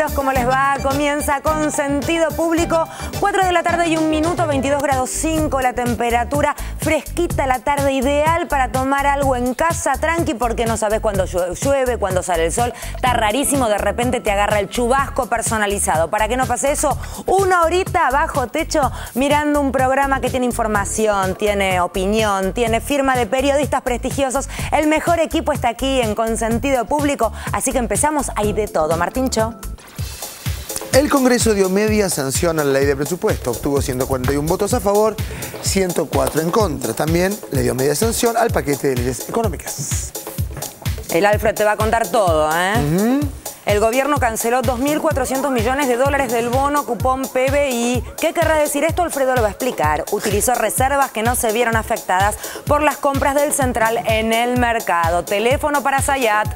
camioneros, ¿cómo les va? Comienza con sentido público, 4 de la tarde y 1 minuto, 22 grados 5 la temperatura, fresquita la tarde, ideal para tomar algo en casa, tranqui, porque no sabes cuándo llueve, cuándo sale el sol, está rarísimo, de repente te agarra el chubasco personalizado. Para que no pase eso, una horita bajo techo mirando un programa que tiene información, tiene opinión, tiene firma de periodistas prestigiosos. El mejor equipo está aquí en Consentido Público, así que empezamos. Hay de todo. Martíncho. El Congreso dio media sanción a la ley de presupuesto. Obtuvo 141 votos a favor, 104 en contra. También le dio media sanción al paquete de leyes económicas. El Alfred te va a contar todo, ¿eh? El gobierno canceló 2.400 millones de dólares del bono cupón PBI. ¿Qué querrá decir esto? Alfredo lo va a explicar. Utilizó reservas que no se vieron afectadas por las compras del Central en el mercado. Teléfono para Zayat.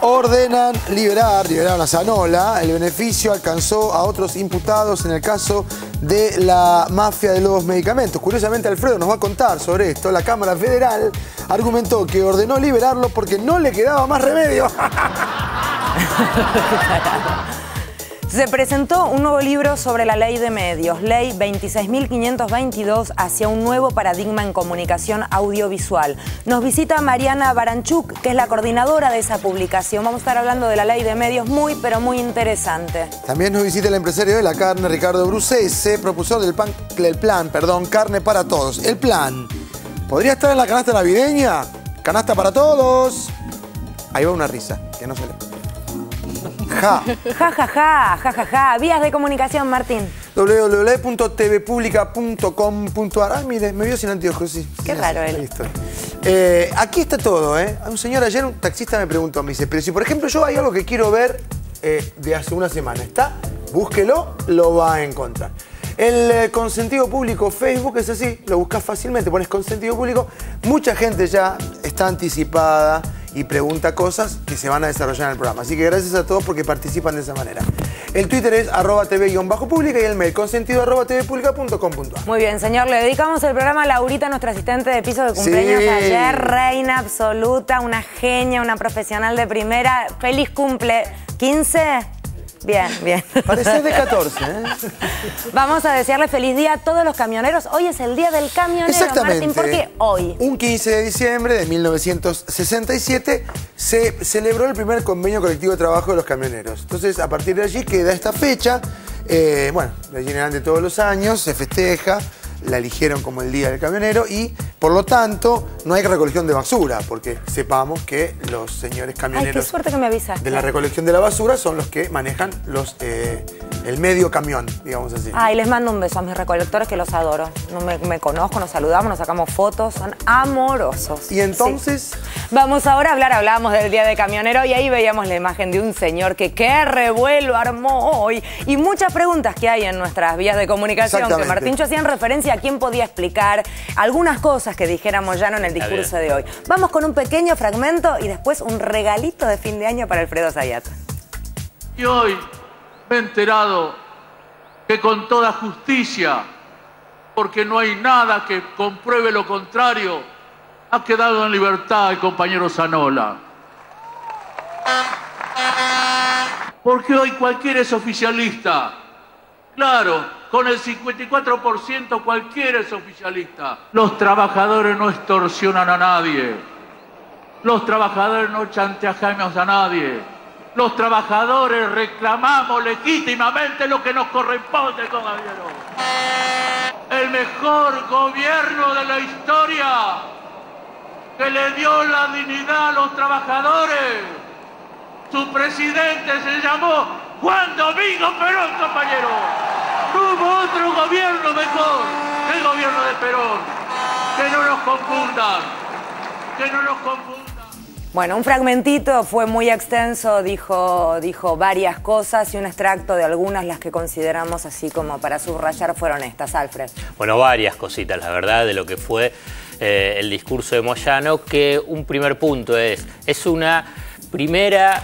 Ordenan liberaron a Zanola. El beneficio alcanzó a otros imputados en el caso de la mafia de los medicamentos. Curiosamente, Alfredo nos va a contar sobre esto. La Cámara Federal argumentó que ordenó liberarlo porque no le quedaba más remedio. Se presentó un nuevo libro sobre la ley de medios, Ley 26.522, hacia un nuevo paradigma en comunicación audiovisual. Nos visita Mariana Baranchuk, que es la coordinadora de esa publicación. Vamos a estar hablando de la ley de medios, muy, pero muy interesante. También nos visita el empresario de la carne, Ricardo Brucese, propulsor del plan, Carne para Todos. El plan, ¿podría estar en la canasta navideña? Canasta para todos. Ahí va una risa, que no se le... Ja. Ja, ja, ja, ja, ja, ja. Vías de comunicación, Martín. www.tvpublica.com.ar. Ah, mire, me vio sin anteojos, sí. Qué raro él. Ahí estoy. Aquí está todo, ¿eh? Un señor ayer, un taxista me preguntó, me dice, pero si por ejemplo yo hay algo que quiero ver de hace una semana, ¿está? Búsquelo, lo va a encontrar. El Consentido Público Facebook es así, lo buscas fácilmente, pones Consentido Público. Mucha gente ya está anticipada y pregunta cosas que se van a desarrollar en el programa. Así que gracias a todos porque participan de esa manera. El Twitter es @tv_publica y el mail consentido@tvpublica.com.ar. Muy bien, señor. Le dedicamos el programa a Laurita, nuestra asistente de piso de cumpleaños ayer. Reina absoluta, una genia, una profesional de primera. Feliz cumple. ¿15? Bien, bien. Parece de 14, ¿eh? Vamos a desearle feliz día a todos los camioneros. Hoy es el día del camionero, exactamente. Martín. ¿Por qué hoy? Un 15 de diciembre de 1967 se celebró el primer convenio colectivo de trabajo de los camioneros. Entonces, a partir de allí queda esta fecha. Bueno, la generan de todos los años, se festeja. La eligieron como el Día del Camionero y, por lo tanto, no hay recolección de basura, porque sepamos que los señores camioneros... Ay, qué suerte que me avisaste. De la recolección de la basura son los que manejan el medio camión, digamos así. Ay, les mando un beso a mis recolectores que los adoro. No me conozco, nos saludamos, nos sacamos fotos, son amorosos. Y entonces... Sí. Vamos ahora a hablábamos del Día del Camionero y ahí veíamos la imagen de un señor que qué revuelo armó hoy. Y muchas preguntas que hay en nuestras vías de comunicación que Martíncho hacía en referencia a quién podía explicar algunas cosas que dijéramos ya no en el discurso de hoy. Vamos con un pequeño fragmento y después un regalito de fin de año para Alfredo Zayat. Y hoy me he enterado que con toda justicia, porque no hay nada que compruebe lo contrario, ha quedado en libertad el compañero Zanola. Porque hoy cualquiera es oficialista. Claro, con el 54% cualquiera es oficialista. Los trabajadores no extorsionan a nadie. Los trabajadores no chantajeamos a nadie. Los trabajadores reclamamos legítimamente lo que nos corresponde, caballero. El mejor gobierno de la historia que le dio la dignidad a los trabajadores. Su presidente se llamó Juan Domingo Perón, compañero. No hubo otro gobierno mejor que el gobierno de Perón. Que no nos confundan. Que no nos confundan. Bueno, un fragmentito, fue muy extenso, dijo varias cosas y un extracto de algunas, las que consideramos así como para subrayar fueron estas. Alfred. Bueno, varias cositas, la verdad, de lo que fue el discurso de Moyano, que un primer punto es una primera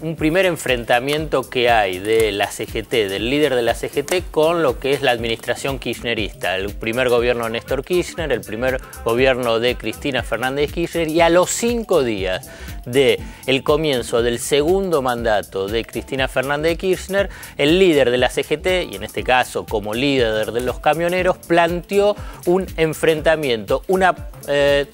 un primer enfrentamiento que hay de la CGT, del líder de la CGT, con lo que es la administración kirchnerista. El primer gobierno de Néstor Kirchner, el primer gobierno de Cristina Fernández de Kirchner, y a los 5 días del comienzo del segundo mandato de Cristina Fernández de Kirchner, el líder de la CGT, y en este caso como líder de los camioneros, planteó un enfrentamiento, una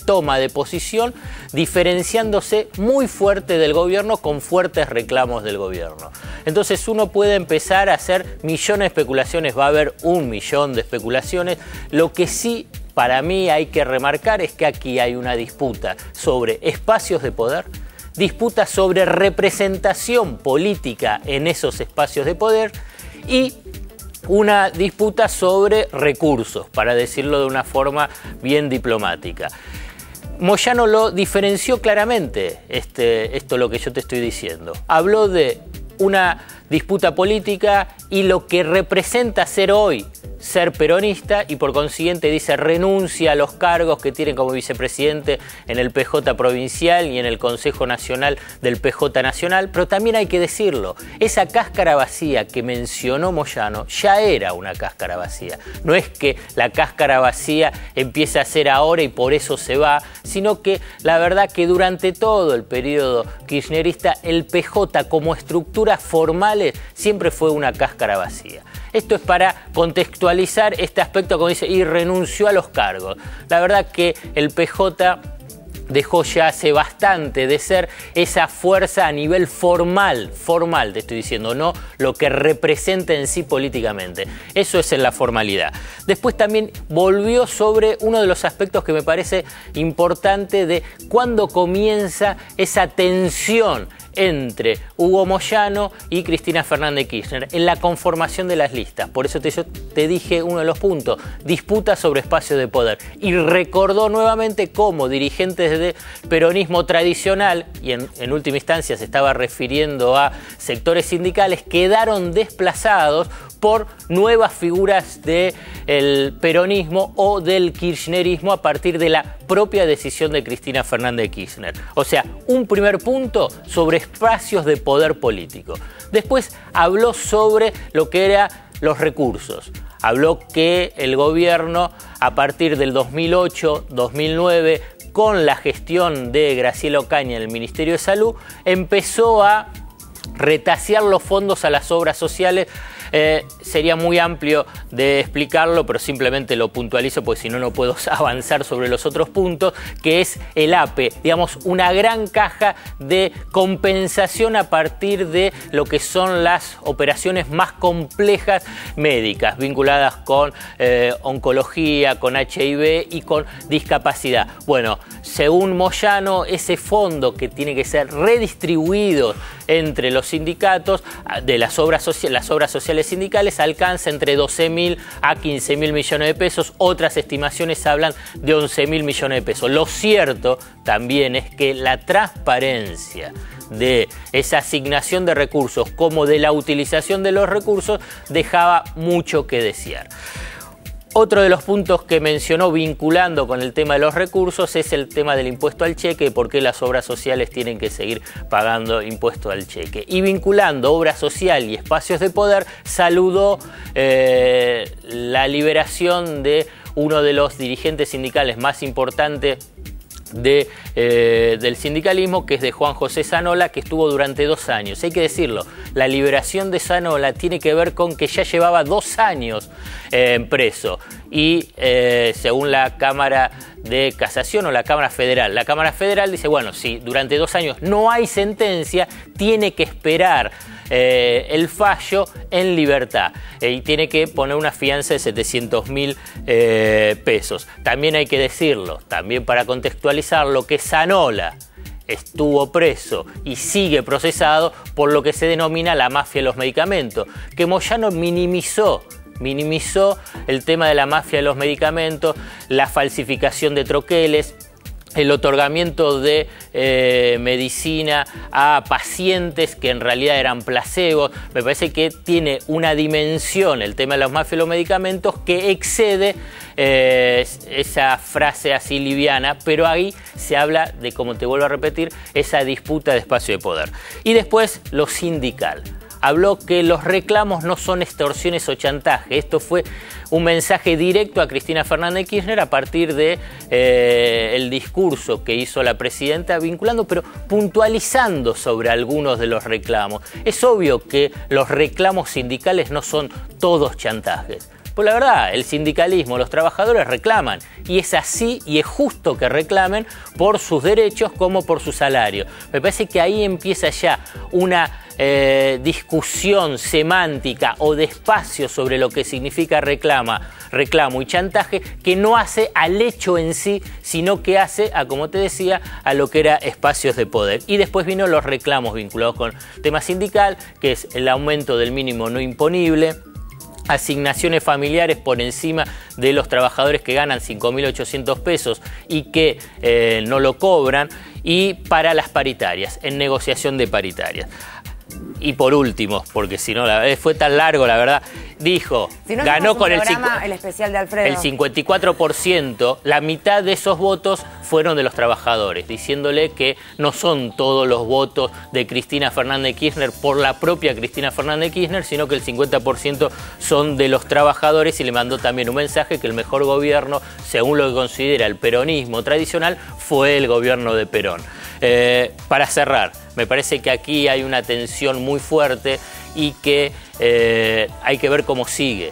toma de posición diferenciándose muy fuerte del gobierno, con fuertes reclamos del gobierno. Entonces uno puede empezar a hacer millones de especulaciones, va a haber 1 millón de especulaciones. Lo que sí para mí hay que remarcar es que aquí hay una disputa sobre espacios de poder, disputa sobre representación política en esos espacios de poder y una disputa sobre recursos, para decirlo de una forma bien diplomática. Moyano lo diferenció claramente, esto lo que yo te estoy diciendo. Habló de una disputa política y lo que representa ser hoy ser peronista, y por consiguiente dice renuncia a los cargos que tiene como vicepresidente en el PJ provincial y en el Consejo Nacional del PJ Nacional. Pero también hay que decirlo, esa cáscara vacía que mencionó Moyano ya era una cáscara vacía. No es que la cáscara vacía empiece a ser ahora y por eso se va, sino que la verdad que durante todo el periodo kirchnerista el PJ como estructuras formales siempre fue una cáscara vacía. Esto es para contextualizar este aspecto, como dice, y renunció a los cargos. La verdad que el PJ dejó ya hace bastante de ser esa fuerza a nivel formal te estoy diciendo, no lo que representa en sí políticamente. Eso es en la formalidad. Después también volvió sobre uno de los aspectos que me parece importante de cuándo comienza esa tensión entre Hugo Moyano y Cristina Fernández de Kirchner en la conformación de las listas. Por eso te dije uno de los puntos, disputa sobre espacios de poder. Y recordó nuevamente cómo dirigentes del peronismo tradicional, y en última instancia se estaba refiriendo a sectores sindicales, quedaron desplazados por nuevas figuras del peronismo o del kirchnerismo a partir de la propia decisión de Cristina Fernández de Kirchner. O sea, un primer punto sobre espacios de poder político. Después habló sobre lo que eran los recursos. Habló que el gobierno, a partir del 2008-2009, con la gestión de Graciela Ocaña en el Ministerio de Salud, empezó a retasear los fondos a las obras sociales. Sería muy amplio de explicarlo, pero simplemente lo puntualizo porque si no, no puedo avanzar sobre los otros puntos, que es el APE, digamos, una gran caja de compensación a partir de lo que son las operaciones más complejas médicas, vinculadas con oncología, con HIV y con discapacidad. Bueno, según Moyano, ese fondo que tiene que ser redistribuido entre los sindicatos de las obras sociales sindicales alcanza entre 12.000 a 15.000 millones de pesos. Otras estimaciones hablan de 11.000 millones de pesos. Lo cierto también es que la transparencia de esa asignación de recursos como de la utilización de los recursos dejaba mucho que desear. Otro de los puntos que mencionó vinculando con el tema de los recursos es el tema del impuesto al cheque, por qué las obras sociales tienen que seguir pagando impuesto al cheque. Y vinculando obra social y espacios de poder, saludó la liberación de uno de los dirigentes sindicales más importantes del sindicalismo, que es de Juan José Zanola, que estuvo durante 2 años. Hay que decirlo, la liberación de Zanola tiene que ver con que ya llevaba 2 años preso y según la Cámara de Casación o la Cámara Federal dice, bueno, si durante 2 años no hay sentencia, tiene que esperar el fallo en libertad y tiene que poner una fianza de 700.000 pesos. También hay que decirlo, también para contextualizarlo, que Zanola estuvo preso y sigue procesado por lo que se denomina la mafia de los medicamentos, que Moyano minimizó el tema de la mafia de los medicamentos, la falsificación de troqueles, el otorgamiento de medicina a pacientes que en realidad eran placebos. Me parece que tiene una dimensión, el tema de los mafias y los medicamentos, que excede esa frase así liviana, pero ahí se habla de, como te vuelvo a repetir, esa disputa de espacio de poder. Y después lo sindical. Habló que los reclamos no son extorsiones o chantaje. Esto fue un mensaje directo a Cristina Fernández de Kirchner a partir de el discurso que hizo la presidenta, vinculando, pero puntualizando sobre algunos de los reclamos. Es obvio que los reclamos sindicales no son todos chantajes. Pues la verdad, el sindicalismo, los trabajadores reclaman, y es así y es justo que reclamen por sus derechos como por su salario. Me parece que ahí empieza ya una discusión semántica o de espacio sobre lo que significa reclamo y chantaje, que no hace al hecho en sí, sino que hace a, como te decía, a lo que era espacios de poder. Y después vino los reclamos vinculados con el tema sindical, que es el aumento del mínimo no imponible, asignaciones familiares por encima de los trabajadores que ganan 5.800 pesos y que no lo cobran, y para las paritarias, en negociación de paritarias. Y por último, porque si no fue tan largo, la verdad, dijo, si no, ganó con el especial de Alfredo. El 54%, la mitad de esos votos fueron de los trabajadores, diciéndole que no son todos los votos de Cristina Fernández de Kirchner por la propia Cristina Fernández de Kirchner, sino que el 50% son de los trabajadores, y le mandó también un mensaje que el mejor gobierno, según lo que considera el peronismo tradicional, fue el gobierno de Perón. Para cerrar, me parece que aquí hay una tensión muy fuerte y que hay que ver cómo sigue.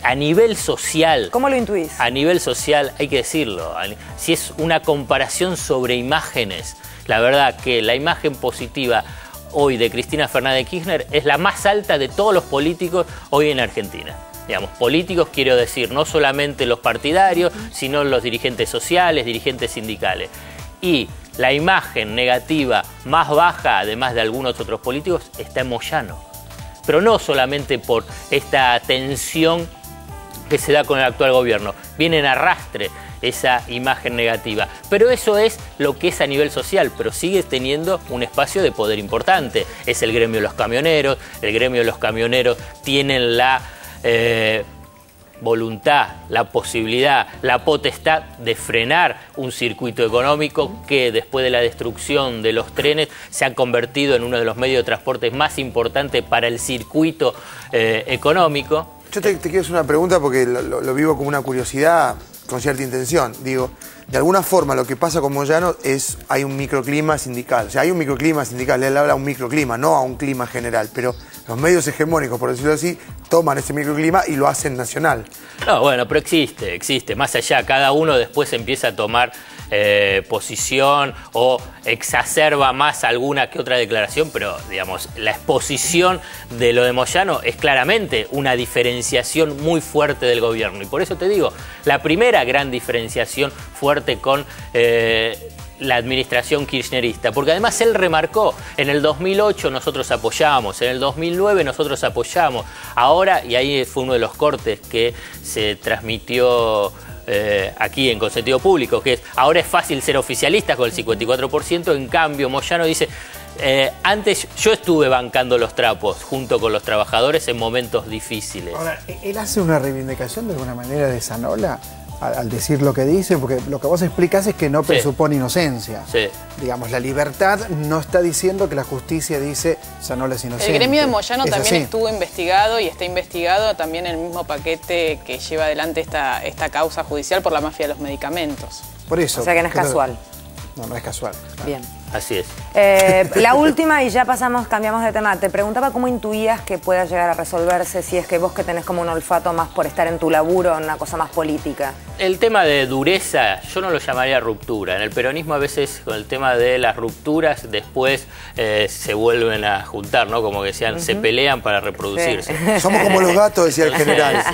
A nivel social... ¿Cómo lo intuís? A nivel social, hay que decirlo, si es una comparación sobre imágenes, la verdad que la imagen positiva hoy de Cristina Fernández de Kirchner es la más alta de todos los políticos hoy en Argentina. Digamos, políticos quiero decir, no solamente los partidarios, sino los dirigentes sociales, dirigentes sindicales. Y la imagen negativa más baja, además de algunos otros políticos, está en Moyano. Pero no solamente por esta tensión que se da con el actual gobierno. Viene en arrastre esa imagen negativa. Pero eso es lo que es a nivel social, pero sigue teniendo un espacio de poder importante. Es el gremio de los camioneros. El gremio de los camioneros tienen la voluntad, la posibilidad, la potestad de frenar un circuito económico que después de la destrucción de los trenes se ha convertido en uno de los medios de transporte más importantes para el circuito económico. Yo te quiero hacer una pregunta porque lo vivo como una curiosidad con cierta intención. Digo, de alguna forma lo que pasa con Moyano es, hay un microclima sindical. O sea, hay un microclima sindical, él habla de un microclima, no a un clima general, pero los medios hegemónicos, por decirlo así, toman ese microclima y lo hacen nacional. No, bueno, pero existe. Más allá, cada uno después empieza a tomar posición o exacerba más alguna que otra declaración, pero digamos, la exposición de lo de Moyano es claramente una diferenciación muy fuerte del gobierno. Y por eso te digo, la primera gran diferenciación fuerte con la administración kirchnerista, porque además él remarcó, en el 2008 nosotros apoyamos, en el 2009 nosotros apoyamos, ahora, y ahí fue uno de los cortes que se transmitió aquí en Consentido Público, que es, ahora es fácil ser oficialista con el 54%, en cambio Moyano dice, antes yo estuve bancando los trapos junto con los trabajadores en momentos difíciles. Ahora, ¿él hace una reivindicación de alguna manera de Zanola al decir lo que dice? Porque lo que vos explicás es que no presupone inocencia. Sí. Digamos, la libertad no está diciendo que la justicia dice Zanola es inocente. El gremio de Moyano también así. estuvo investigado y está investigado también en el mismo paquete que lleva adelante esta causa judicial por la mafia de los medicamentos. Por eso. O sea que no es casual. No es casual. Bien. Así es. La última, y ya cambiamos de tema. Te preguntaba cómo intuías que pueda llegar a resolverse, si es que vos que tenés como un olfato más por estar en tu laburo, una cosa más política. El tema de dureza, yo no lo llamaría ruptura. En el peronismo a veces con el tema de las rupturas después se vuelven a juntar, ¿no? Como que decían, se pelean para reproducirse. Sí. Somos como los gatos, decía el general.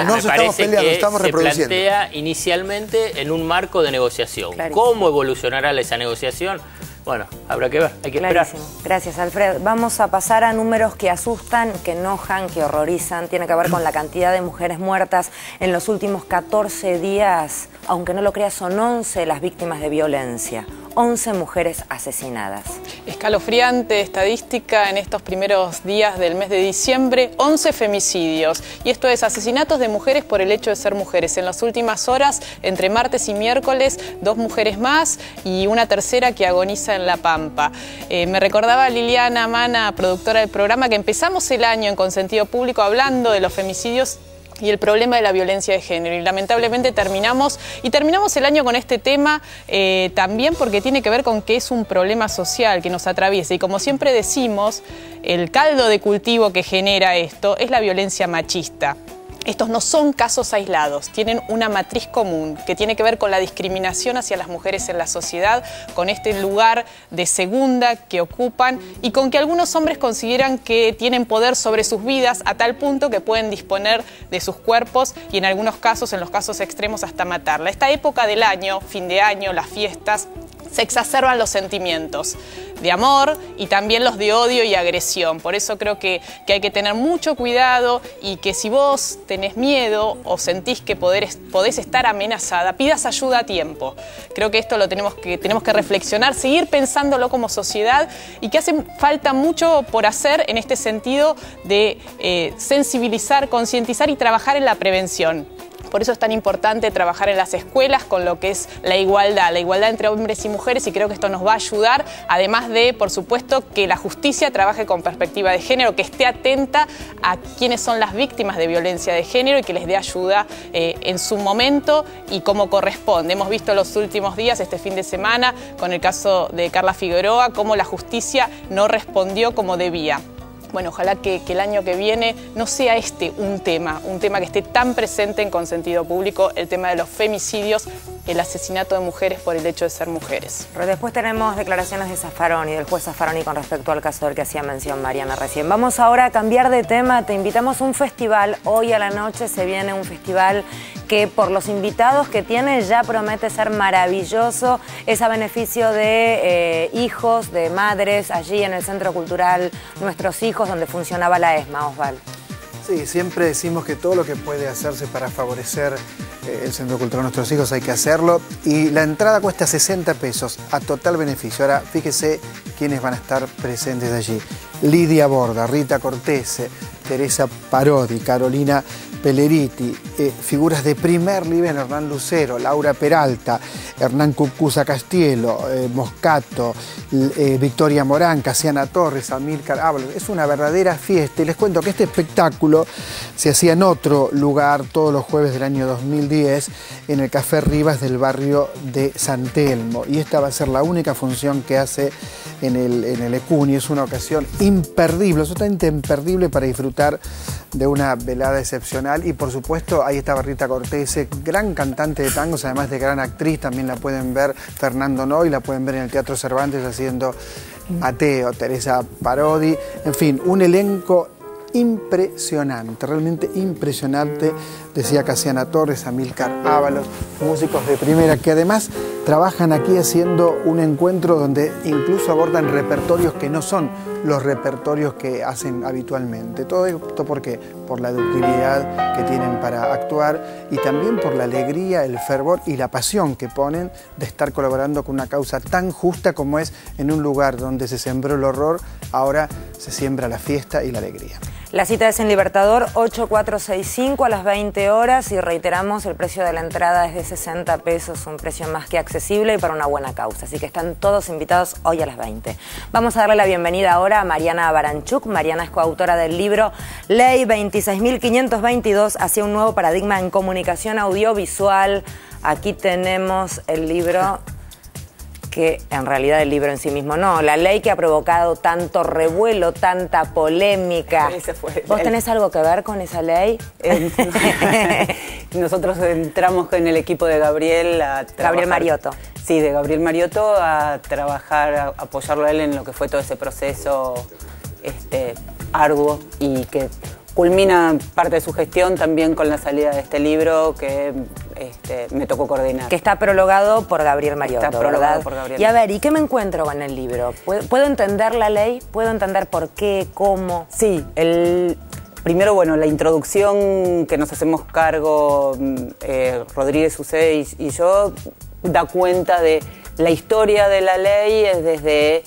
No nos estamos peleando, estamos reproduciendo. Se plantea inicialmente en un marco de negociación. Clarísimo. ¿Cómo evolucionará esa negociación? Bueno, habrá que ver, hay que esperar. Gracias, Alfredo. Vamos a pasar a números que asustan, que enojan, que horrorizan. Tiene que ver con la cantidad de mujeres muertas en los últimos 14 días aunque no lo creas, son 11 las víctimas de violencia. 11 mujeres asesinadas. Escalofriante estadística en estos primeros días del mes de diciembre, 11 femicidios. Y esto es asesinatos de mujeres por el hecho de ser mujeres. En las últimas horas, entre martes y miércoles, 2 mujeres más y una tercera que agoniza en La Pampa. Me recordaba Liliana Mana, productora del programa, que empezamos el año en Consentido Público hablando de los femicidios y el problema de la violencia de género. Y lamentablemente terminamos el año con este tema también porque tiene que ver con que es un problema social que nos atraviesa. Y como siempre decimos, el caldo de cultivo que genera esto es la violencia machista. Estos no son casos aislados, tienen una matriz común que tiene que ver con la discriminación hacia las mujeres en la sociedad, con este lugar de segunda que ocupan y con que algunos hombres consideran que tienen poder sobre sus vidas a tal punto que pueden disponer de sus cuerpos y en algunos casos, en los casos extremos, hasta matarla. Esta época del año, fin de año, las fiestas, se exacerban los sentimientos de amor y también los de odio y agresión. Por eso creo que hay que tener mucho cuidado y que si vos tenés miedo o sentís que podés estar amenazada, pidas ayuda a tiempo. Creo que esto lo tenemos que reflexionar, seguir pensándolo como sociedad y que hace falta mucho por hacer en este sentido de sensibilizar, concientizar y trabajar en la prevención. Por eso es tan importante trabajar en las escuelas con lo que es la igualdad entre hombres y mujeres, y creo que esto nos va a ayudar, además de, por supuesto, que la justicia trabaje con perspectiva de género, que esté atenta a quiénes son las víctimas de violencia de género y que les dé ayuda en su momento y como corresponde. Hemos visto los últimos días, este fin de semana, con el caso de Carla Figueroa, cómo la justicia no respondió como debía. Bueno, ojalá que el año que viene no sea un tema que esté tan presente en Consentido Público, el tema de los femicidios, el asesinato de mujeres por el hecho de ser mujeres. Pero después tenemos declaraciones de Zaffaroni, del juez Zaffaroni, con respecto al caso del que hacía mención Mariana recién. Vamos ahora a cambiar de tema, te invitamos a un festival. Hoy a la noche se viene un festival que por los invitados que tiene ya promete ser maravilloso. Es a beneficio de hijos, de madres, allí en el Centro Cultural Nuestros Hijos, donde funcionaba la ESMA, Osvaldo. Sí, siempre decimos que todo lo que puede hacerse para favorecer el Centro Cultural Nuestros Hijos hay que hacerlo. Y la entrada cuesta 60 pesos a total beneficio. Ahora, fíjese quiénes van a estar presentes allí. Lidia Borda, Rita Cortese, Teresa Parodi, Carolina Pelleriti, figuras de primer nivel, Hernán Lucero, Laura Peralta, Hernán Cucuza Castielo, Moscato, Victoria Morán, Casiana Torres, Amílcar Ábalos. Es una verdadera fiesta y les cuento que este espectáculo se hacía en otro lugar todos los jueves del año 2010 en el Café Rivas del barrio de San Telmo, y esta va a ser la única función que hace en el Ecuni. Es una ocasión imperdible, absolutamente imperdible para disfrutar de una velada excepcional. Y por supuesto ahí está Rita Cortese, gran cantante de tangos, además de gran actriz. También la pueden ver Fernando Noy, la pueden ver en el Teatro Cervantes haciendo Mateo, Teresa Parodi, en fin, un elenco impresionante, realmente impresionante, decía Casiana Torres, Amílcar Ábalos, músicos de primera que además trabajan aquí haciendo un encuentro donde incluso abordan repertorios que no son los repertorios que hacen habitualmente. Todo esto ¿por qué? Por la ductilidad que tienen para actuar y también por la alegría, el fervor y la pasión que ponen de estar colaborando con una causa tan justa como es en un lugar donde se sembró el horror, ahora se siembra la fiesta y la alegría. La cita es en Libertador 8465 a las 20 horas y reiteramos, el precio de la entrada es de 60 pesos, un precio más que accesible y para una buena causa. Así que están todos invitados hoy a las 20. Vamos a darle la bienvenida ahora a Mariana Baranchuk. Mariana es coautora del libro Ley 26.522 hacia un nuevo paradigma en comunicación audiovisual. Aquí tenemos el libro, que en realidad el libro en sí mismo no, la ley que ha provocado tanto revuelo, tanta polémica. ¿Vos tenés algo que ver con esa ley? Nosotros entramos en el equipo de Gabriel a trabajar. Gabriel Mariotto. Sí, de Gabriel Mariotto a trabajar, a apoyarlo a él en lo que fue todo ese proceso arduo y que culmina parte de su gestión también con la salida de este libro que me tocó coordinar. Que está prologado por Gabriel Mariotto, está prologado, ¿verdad? Por Gabriel. Y a ver, ¿y qué me encuentro con el libro? ¿Puedo entender la ley? ¿Puedo entender por qué, cómo? Sí, Primero, bueno, la introducción que nos hacemos cargo Rodríguez Ucé y yo da cuenta de la historia de la ley desde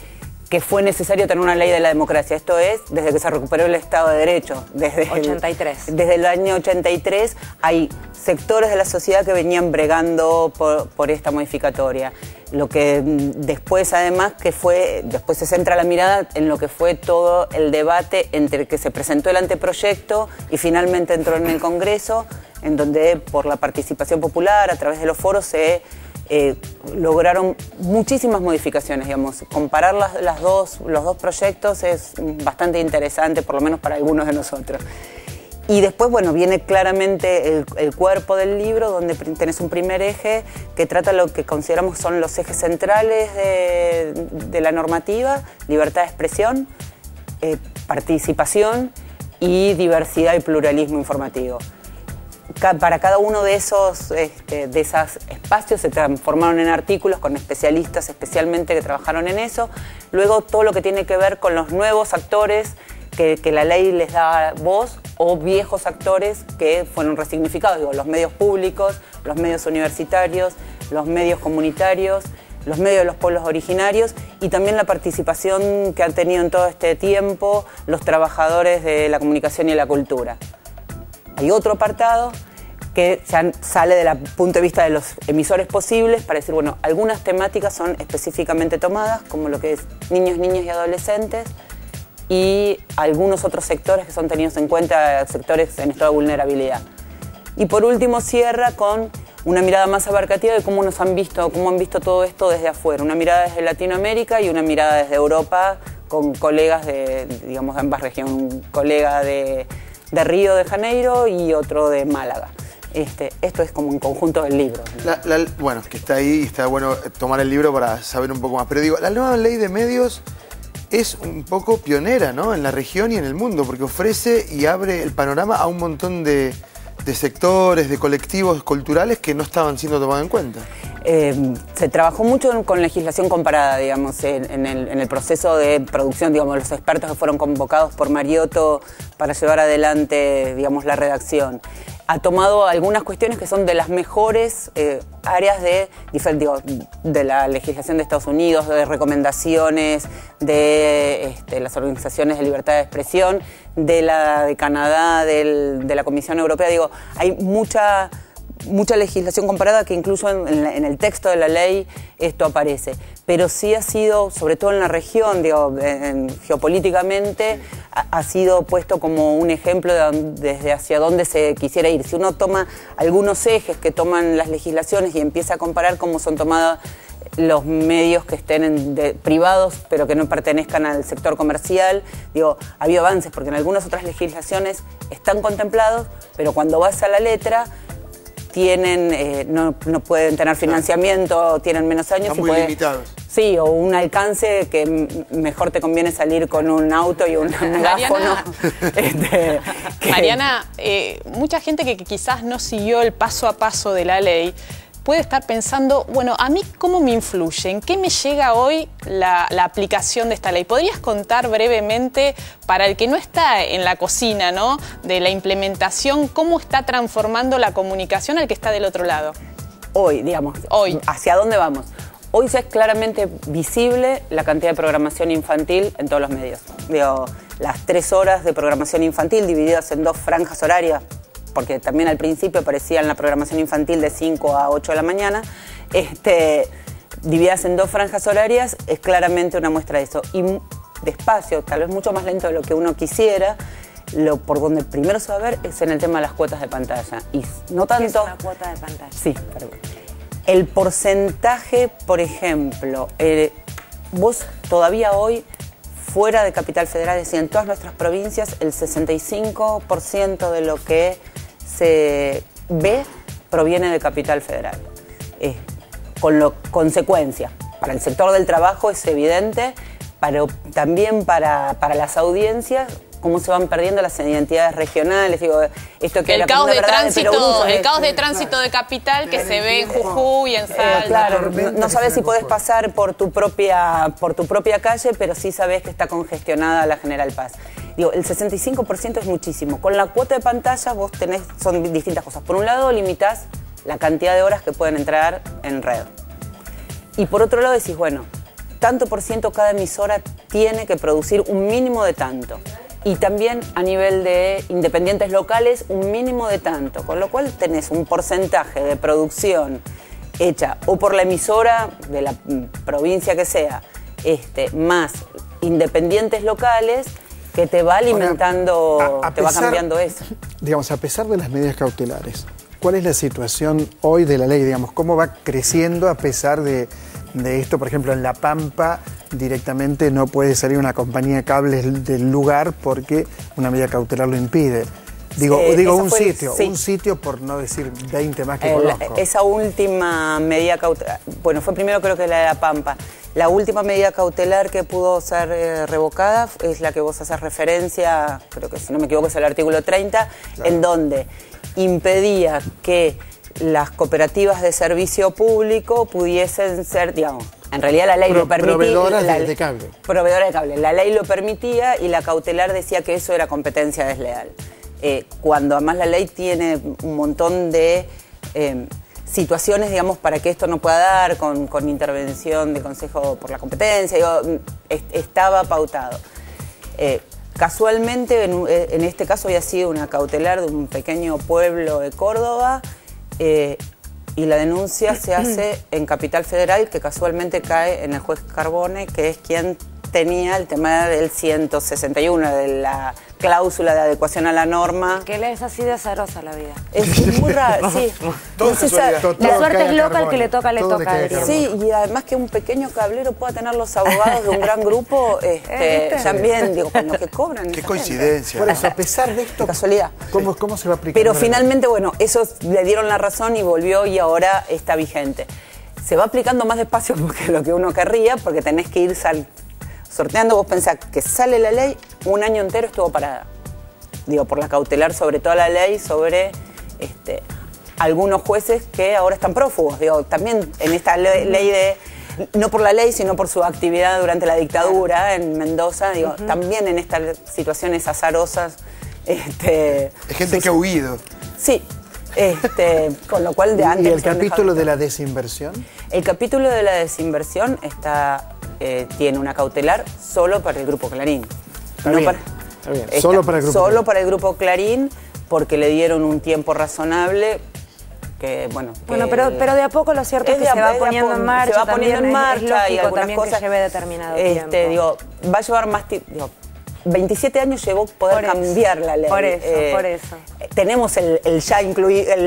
que fue necesario tener una ley de la democracia. Esto es, desde que se recuperó el Estado de Derecho. Desde 83. Desde el año 83 hay sectores de la sociedad que venían bregando por esta modificatoria. Lo que después, además, después se centra la mirada en lo que fue todo el debate entre que se presentó el anteproyecto y finalmente entró en el Congreso, en donde por la participación popular, a través de los foros, se lograron muchísimas modificaciones, digamos. Comparar los dos proyectos es bastante interesante, por lo menos para algunos de nosotros. Y después, bueno, viene claramente el cuerpo del libro, donde tenés un primer eje que trata lo que consideramos son los ejes centrales de la normativa: libertad de expresión, participación y diversidad y pluralismo informativo. Para cada uno de esos espacios se transformaron en artículos con especialistas especialmente que trabajaron en eso. Luego todo lo que tiene que ver con los nuevos actores que la ley les da voz, o viejos actores que fueron resignificados, digo, los medios públicos, los medios universitarios, los medios comunitarios, los medios de los pueblos originarios, y también la participación que han tenido en todo este tiempo los trabajadores de la comunicación y la cultura. Hay otro apartado que ya sale del punto de vista de los emisores posibles para decir, bueno, algunas temáticas son específicamente tomadas, como lo que es niños, niñas y adolescentes, y algunos otros sectores que son tenidos en cuenta, sectores en estado de vulnerabilidad. Y por último cierra con una mirada más abarcativa de cómo han visto todo esto desde afuera, una mirada desde Latinoamérica y una mirada desde Europa, con colegas de ambas regiones, un colega de Río de Janeiro y otro de Málaga. Esto es como un conjunto del libro. Bueno, que está ahí y está bueno tomar el libro para saber un poco más. Pero digo, la nueva ley de medios es un poco pionera, ¿no?, en la región y en el mundo, porque ofrece y abre el panorama a un montón de sectores, de colectivos culturales que no estaban siendo tomados en cuenta. Se trabajó mucho con legislación comparada, digamos, en el proceso de producción, digamos, los expertos que fueron convocados por Mariotto para llevar adelante, digamos, la redacción. Ha tomado algunas cuestiones que son de las mejores áreas de la legislación de Estados Unidos, de recomendaciones de las organizaciones de libertad de expresión, de Canadá, de la Comisión Europea. Digo, hay mucha legislación comparada que incluso en el texto de la ley esto aparece. Pero sí ha sido, sobre todo en la región, geopolíticamente, ha sido puesto como un ejemplo desde hacia dónde se quisiera ir. Si uno toma algunos ejes que toman las legislaciones y empieza a comparar cómo son tomados los medios que estén privados pero que no pertenezcan al sector comercial, ha habido avances, porque en algunas otras legislaciones están contemplados, pero cuando vas a la letra no pueden tener financiamiento, tienen menos años. Están muy limitados. Sí, o un alcance que mejor te conviene salir con un auto y un megáfono. Mariana, mucha gente que quizás no siguió el paso a paso de la ley puede estar pensando, bueno, ¿a mí cómo me influye? ¿En qué me llega hoy la aplicación de esta ley? ¿Podrías contar brevemente, para el que no está en la cocina, ¿no?, de la implementación, cómo está transformando la comunicación al que está del otro lado? Hoy, ¿hacia dónde vamos? Hoy ya es claramente visible la cantidad de programación infantil en todos los medios. Las 3 horas de programación infantil divididas en 2 franjas horarias, porque también al principio aparecía en la programación infantil de 5 a 8 de la mañana, divididas en 2 franjas horarias, es claramente una muestra de eso. Y despacio, tal vez mucho más lento de lo que uno quisiera, por donde primero se va a ver es en el tema de las cuotas de pantalla. Y no tanto... ¿Qué es una cuota de pantalla? Sí, perdón. El porcentaje, por ejemplo, vos todavía hoy, fuera de Capital Federal, es decir, en todas nuestras provincias, el 65% de lo que se ve proviene de Capital Federal. Con consecuencia, para el sector del trabajo es evidente, pero también para las audiencias, cómo se van perdiendo las identidades regionales. Esto que el caos de tránsito de Capital que se ve en Jujuy, en Salta. Claro, no sabes si podés pasar por tu propia calle, pero sí sabés que está congestionada la General Paz. Digo, el 65% es muchísimo. Con la cuota de pantalla vos tenés, son distintas cosas. Por un lado, limitás la cantidad de horas que pueden entrar en red. Y por otro lado decís, bueno, tanto por ciento cada emisora tiene que producir un mínimo de tanto. Y también a nivel de independientes locales, un mínimo de tanto. Con lo cual tenés un porcentaje de producción hecha o por la emisora de la provincia que sea, más independientes locales, que te va alimentando, ahora, te va cambiando eso. Digamos, a pesar de las medidas cautelares, ¿cuál es la situación hoy de la ley? Digamos, ¿cómo va creciendo a pesar de esto? Por ejemplo, en La Pampa directamente no puede salir una compañía de cables del lugar porque una medida cautelar lo impide. Digo un sitio, por no decir 20 más que conozco. Esa última medida cautelar, bueno, fue primero creo que la de La Pampa. La última medida cautelar que pudo ser revocada es la que vos haces referencia, creo que si no me equivoco es el artículo 30, claro, en donde impedía que las cooperativas de servicio público pudiesen ser, digamos, en realidad la ley lo permitía. Proveedoras de cable. Proveedoras de cable. La ley lo permitía y la cautelar decía que eso era competencia desleal. Cuando además la ley tiene un montón de situaciones, digamos, para que esto no pueda dar, con intervención de Consejo por la Competencia, estaba pautado. Casualmente, en este caso había sido una cautelar de un pequeño pueblo de Córdoba, y la denuncia se hace en Capital Federal, que casualmente cae en el juez Carbone, que es quien tenía el tema del 161, de la cláusula de adecuación a la norma. Que es así de azarosa la vida. Es muy raro, sí. La suerte es loca, el que le toca, le toca. Sí, y además que un pequeño cablero pueda tener los abogados de un gran grupo, también, digo, con lo que cobran. Qué coincidencia. Por eso, a pesar de esto, casualidad. ¿Cómo se va a aplicar? Pero finalmente, bueno, esos le dieron la razón y volvió y ahora está vigente. Se va aplicando más despacio porque lo que uno querría, porque tenés que ir sorteando. Vos pensás que sale la ley, un año entero estuvo parada. Digo, por la cautelar sobre toda la ley, sobre algunos jueces que ahora están prófugos. Digo, también en esta ley de, no por la ley, sino por su actividad durante la dictadura en Mendoza, digo, también en estas situaciones azarosas. Hay gente que ha huido. Sí. Con lo cual de antes. ¿Y el capítulo de la desinversión? El capítulo de la desinversión tiene una cautelar solo para el Grupo Clarín. Está bien. Solo para el Grupo Clarín. Solo para el Grupo Clarín, porque le dieron un tiempo razonable. Bueno, pero de a poco lo cierto es que se va poniendo en marcha. Se va poniendo en marcha y algunas cosas. Que lleve determinado tiempo. Va a llevar más tiempo. 27 años llevó poder cambiar la ley. Por eso. Tenemos el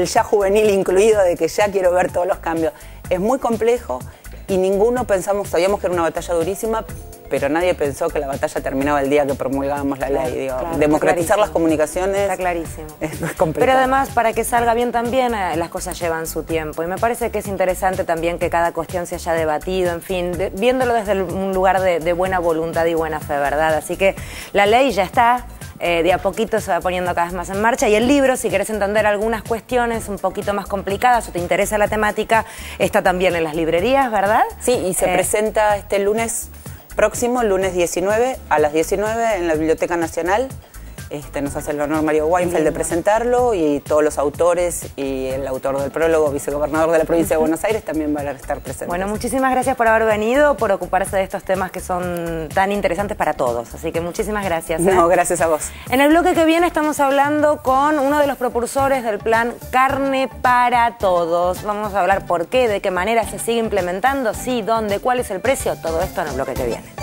ya juvenil incluido de que ya quiero ver todos los cambios. Es muy complejo y ninguno sabíamos que era una batalla durísima, pero nadie pensó que la batalla terminaba el día que promulgábamos la ley. Democratizar las comunicaciones. Está clarísimo. Es complicado. Pero además, para que salga bien también, las cosas llevan su tiempo. Y me parece que es interesante también que cada cuestión se haya debatido, en fin, viéndolo desde un lugar de buena voluntad y buena fe, ¿verdad? Así que la ley ya está. De a poquito se va poniendo cada vez más en marcha. Y el libro, si querés entender algunas cuestiones un poquito más complicadas o te interesa la temática, está también en las librerías, ¿verdad? Sí, y se presenta este lunes próximo, lunes 19, a las 19 en la Biblioteca Nacional. Nos hace el honor Mario Weinfeld de presentarlo, y todos los autores y el autor del prólogo, vicegobernador de la provincia de Buenos Aires, también van a estar presentes. Bueno, muchísimas gracias por haber venido, por ocuparse de estos temas que son tan interesantes para todos. Así que muchísimas gracias. No, gracias a vos. En el bloque que viene estamos hablando con uno de los propulsores del plan Carne para Todos. Vamos a hablar por qué, de qué manera se sigue implementando, sí, dónde, cuál es el precio, todo esto en el bloque que viene.